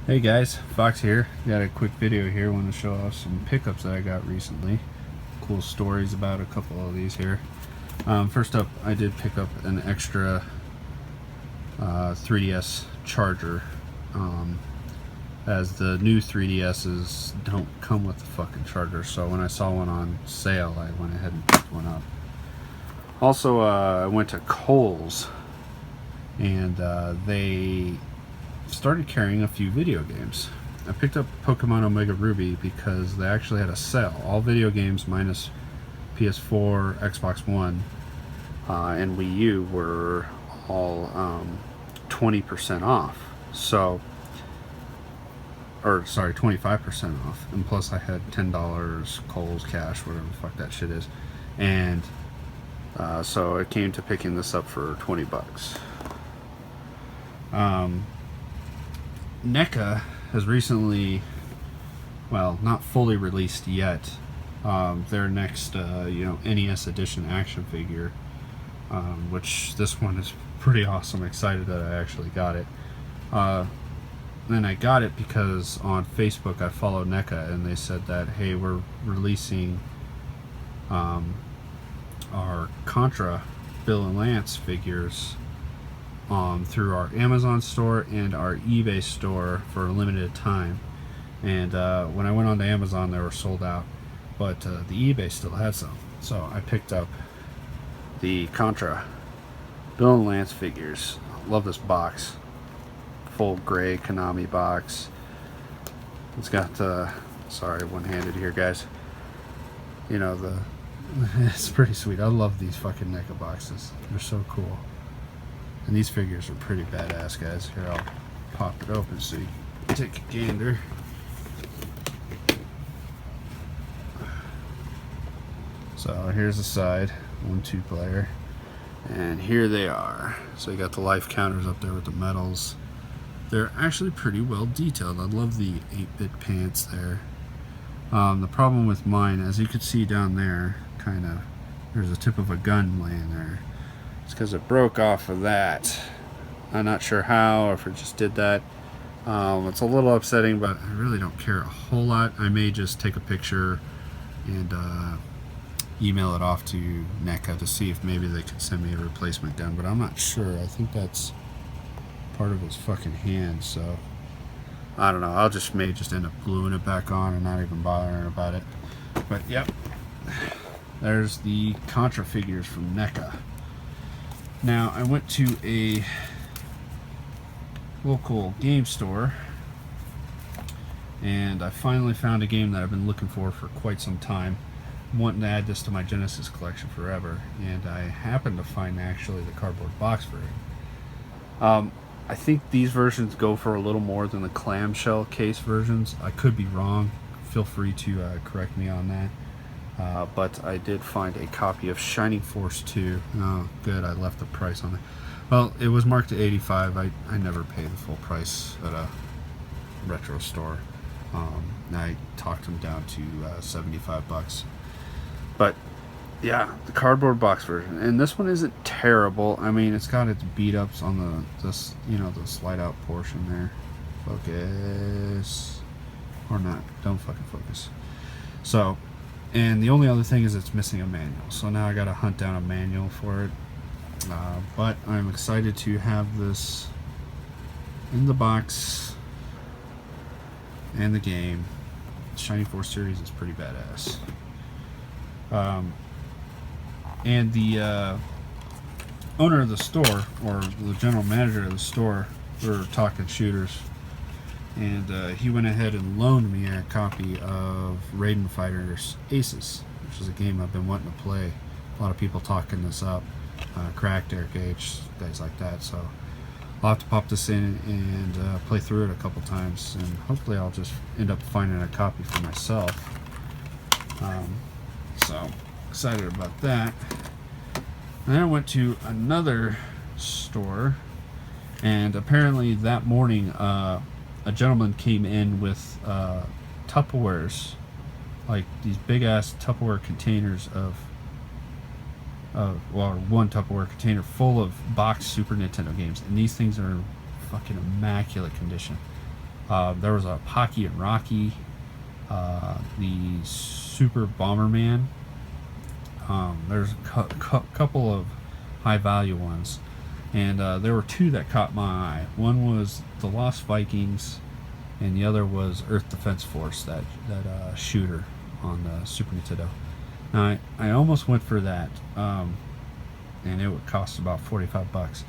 Hey guys, Fox here. Got a quick video here. Want to show off some pickups that I got recently. Cool stories about a couple of these here. First up, I did pick up an extra 3DS charger, as the new 3DSs don't come with the fucking charger. So when I saw one on sale, I went ahead and picked one up. Also, I went to Kohl's and they started carrying a few video games. I picked up Pokemon Omega Ruby because they actually had a sale. All video games minus PS4, Xbox One, and Wii U were all 20% off. So, or sorry, 25% off. And plus I had $10 Kohl's cash, whatever the fuck that shit is. And so it came to picking this up for 20 bucks. NECA has recently, well, not fully released yet, their next, NES edition action figure, which this one is pretty awesome. Excited that I actually got it. And I got it because on Facebook I follow NECA, and they said that, hey, we're releasing our Contra Bill and Lance figures through our Amazon store and our eBay store for a limited time. And when I went on to Amazon, they were sold out, but the eBay still had some. So I picked up the Contra Bill and Lance figures. Love this box. Full gray Konami box. It's got sorry, one-handed here, guys. You know, it's pretty sweet. I love these fucking NECA boxes. They're so cool. And these figures are pretty badass, guys. Here, I'll pop it open so you can take a gander. So here's the side, 1-2 player. And here they are. So you got the life counters up there with the medals. They're actually pretty well detailed. I love the 8-bit pants there. The problem with mine, as you can see down there, kind of, there's a tip of a gun laying there. It's because it broke off of that. I'm not sure how, or if it just did that. It's a little upsetting, but I really don't care a whole lot. I may just take a picture and email it off to NECA to see if maybe they could send me a replacement gun, but I'm not sure. I think that's part of his fucking hand, so I don't know. I'll may just end up gluing it back on and not even bothering about it. But yep, there's the Contra figures from NECA. Now, I went to a local game store and I finally found a game that I've been looking for quite some time. I'm wanting to add this to my Genesis collection forever, and I happened to find actually the cardboard box version. I think these versions go for a little more than the clamshell case versions. I could be wrong. Feel free to correct me on that. But I did find a copy of Shining Force 2. Oh, good, I left the price on it. Well, it was marked at $85. I never pay the full price at a retro store. I talked them down to $75. But yeah, the cardboard box version, and this one isn't terrible. I mean, it's got its beat ups on the slide out portion there. Focus or not? Don't fucking focus. So. And the only other thing is it's missing a manual. So now I gotta hunt down a manual for it. But I'm excited to have this in the box and the game. Shining Force series is pretty badass. And the owner of the store, or the general manager of the store, we were talking shooters. And he went ahead and loaned me a copy of Raiden Fighters Aces, which is a game I've been wanting to play. A lot of people talking this up, Cracked, Eric H, guys like that. So I'll have to pop this in and play through it a couple times, and hopefully I'll just end up finding a copy for myself. So excited about that. And then I went to another store, and apparently that morning a gentleman came in with Tupperwares, like these big ass Tupperware containers one Tupperware container full of boxed Super Nintendo games, and these things are in fucking immaculate condition. There was a Pocky and Rocky, the Super Bomberman. There's a couple of high value ones, and there were two that caught my eye. One was the Lost Vikings, and the other was Earth Defense Force, that shooter on the Super Nintendo. Now I almost went for that, and it would cost about $45.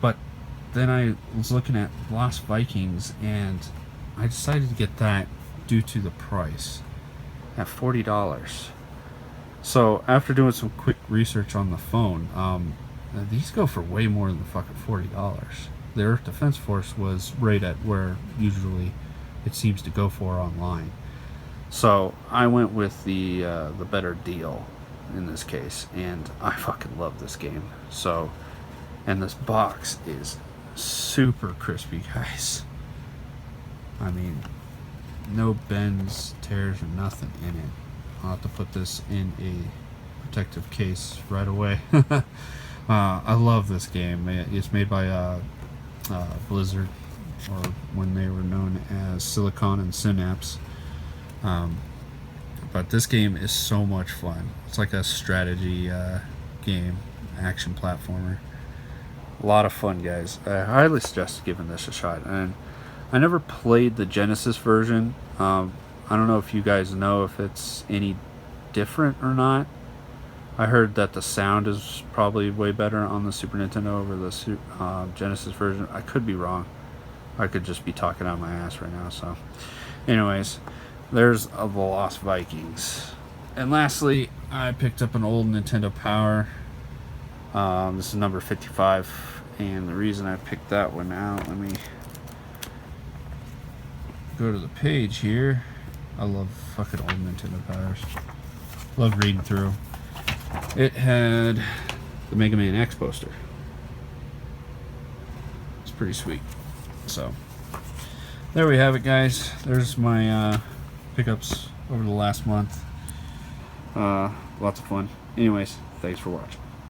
But then I was looking at Lost Vikings, and I decided to get that due to the price at $40. So after doing some quick research on the phone, these go for way more than fucking $40. The Earth Defense Force was right at where usually it seems to go for online. So I went with the better deal in this case, and I fucking love this game. So, and this box is super crispy, guys. I mean, no bends, tears, or nothing in it. I'll have to put this in a protective case right away. I love this game. It's made by Blizzard, or when they were known as Silicon and Synapse. But this game is so much fun. It's like a strategy game, action platformer. A lot of fun, guys. I highly suggest giving this a shot. And I never played the Genesis version. I don't know if you guys know if it's any different or not. I heard that the sound is probably way better on the Super Nintendo over the Genesis version. I could be wrong. I could just be talking out my ass right now. So, anyways, there's the Lost Vikings. And lastly, I picked up an old Nintendo Power. This is number 55. And the reason I picked that one out, let me go to the page here. I love fucking old Nintendo Powers. Love reading through. It had the Mega Man X poster. It's pretty sweet. So, there we have it, guys. There's my pickups over the last month. Lots of fun. Anyways, thanks for watching.